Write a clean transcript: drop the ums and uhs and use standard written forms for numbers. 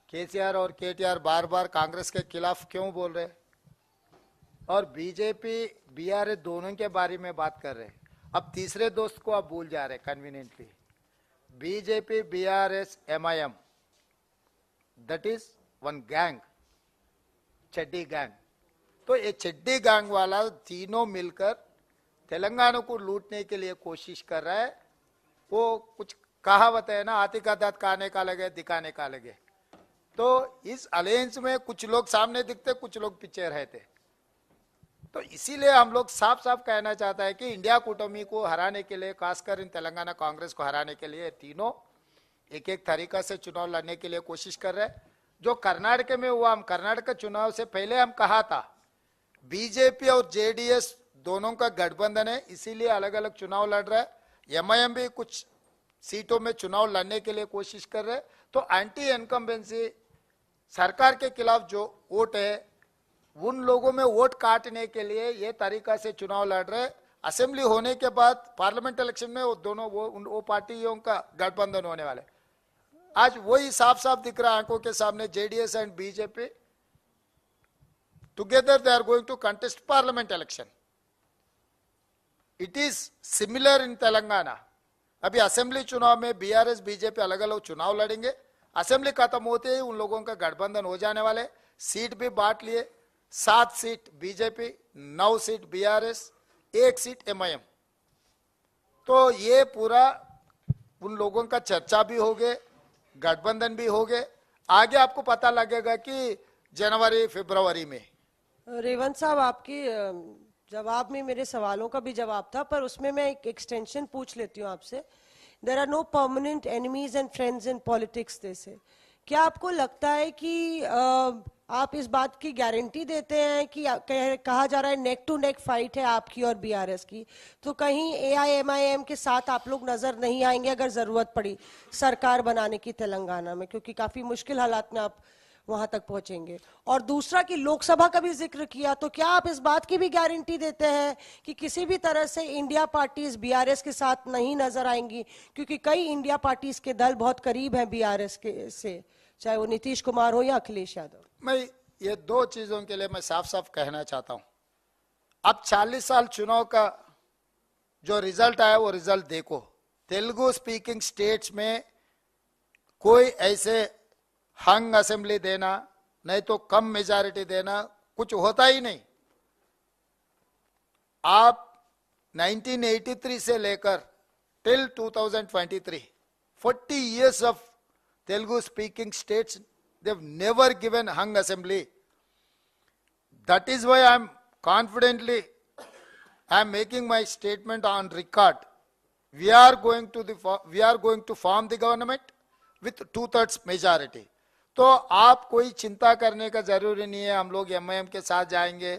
केसीआर और केटीआर बार बार कांग्रेस के खिलाफ क्यों बोल रहे, और बीजेपी बीआरएस दोनों के बारे में बात कर रहे हैं। अब तीसरे दोस्त को आप भूल जा रहे conveniently. BJP BRS MIM, that is one gang, चड्डी गैंग। तो ये चड्डी गैंग वाला तीनों मिलकर तेलंगाना को लूटने के लिए कोशिश कर रहा है। वो कुछ कहावत है ना, हाथी का दांत खाने का लगे दिखाने का लगे। तो इस अलायंस में कुछ लोग सामने दिखते, कुछ लोग पीछे रहते। तो इसीलिए हम लोग साफ साफ कहना चाहता है कि इंडिया कूटमी को हराने के लिए, खासकर इन तेलंगाना कांग्रेस को हराने के लिए तीनों एक एक तरीका से चुनाव लड़ने के लिए कोशिश कर रहे हैं। जो कर्नाटक में हुआ, हम कर्नाटक चुनाव से पहले हम कहा था बीजेपी और जेडीएस दोनों का गठबंधन है, इसीलिए अलग अलग चुनाव लड़ रहा है। एमआईएम भी कुछ सीटों में चुनाव लड़ने के लिए कोशिश कर रहे हैं। तो एंटी इनकम्बेंसी सरकार के खिलाफ जो वोट है, उन लोगों में वोट काटने के लिए ये तरीका से चुनाव लड़ रहे। असेंबली होने के बाद पार्लियामेंट इलेक्शन में वो दोनों वो पार्टियों का गठबंधन होने वाले। आज वही साफ साफ दिख रहा है आंखों के सामने, JDS and BJP together they are going to contest parliament election. It is similar in Telangana. अभी असेंबली चुनाव में बीआरएस बीजेपी अलग अलग चुनाव लड़ेंगे। असेंबली खत्म होते ही उन लोगों का गठबंधन हो जाने वाले। सीट भी बांट लिए, 7 seat BJP, 9 seat BRS, 1 seat MIM. तो ये पूरा उन लोगों का चर्चा भी हो गए, गठबंधन भी हो गए। आगे आपको पता लगेगा कि जनवरी फरवरी में। रेवंत साहब, आपकी जवाब में मेरे सवालों का भी जवाब था, पर उसमें मैं एक एक्सटेंशन पूछ लेती हूँ आपसे। There are no permanent enemies and friends in politics. जैसे क्या आपको लगता है कि आप इस बात की गारंटी देते हैं कि कहा जा रहा है नेक टू नेक फाइट है आपकी और बीआरएस की, तो कहीं एआईएमआईएम के साथ आप लोग नजर नहीं आएंगे अगर जरूरत पड़ी सरकार बनाने की तेलंगाना में, क्योंकि काफी मुश्किल हालात में आप वहां तक पहुंचेंगे? और दूसरा कि लोकसभा का भी जिक्र किया, तो क्या आप इस बात की भी गारंटी देते हैं कि किसी भी तरह से इंडिया पार्टीज बीआरएस के साथ नहीं नजर आएंगी? क्योंकि कई इंडिया पार्टीज के दल बहुत करीब हैं बीआरएस के से, चाहे वो नीतीश कुमार हो या अखिलेश यादव। मैं ये दो चीजों के लिए मैं साफ साफ कहना चाहता हूं। अब 40 साल चुनाव का जो रिजल्ट आया वो रिजल्ट देखो। तेलुगु स्पीकिंग स्टेट्स में कोई ऐसे हंग असेंबली देना, नहीं तो कम मेजॉरिटी देना, कुछ होता ही नहीं। आप 1983 से लेकर till 2023 40 years of Telugu speaking states, they've never given hung assembly. That is why I'm making my statement on record. We are going to form the government with 2/3 majority. तो आप कोई चिंता करने का जरूरी नहीं है हम लोग एमआईएम के साथ जाएंगे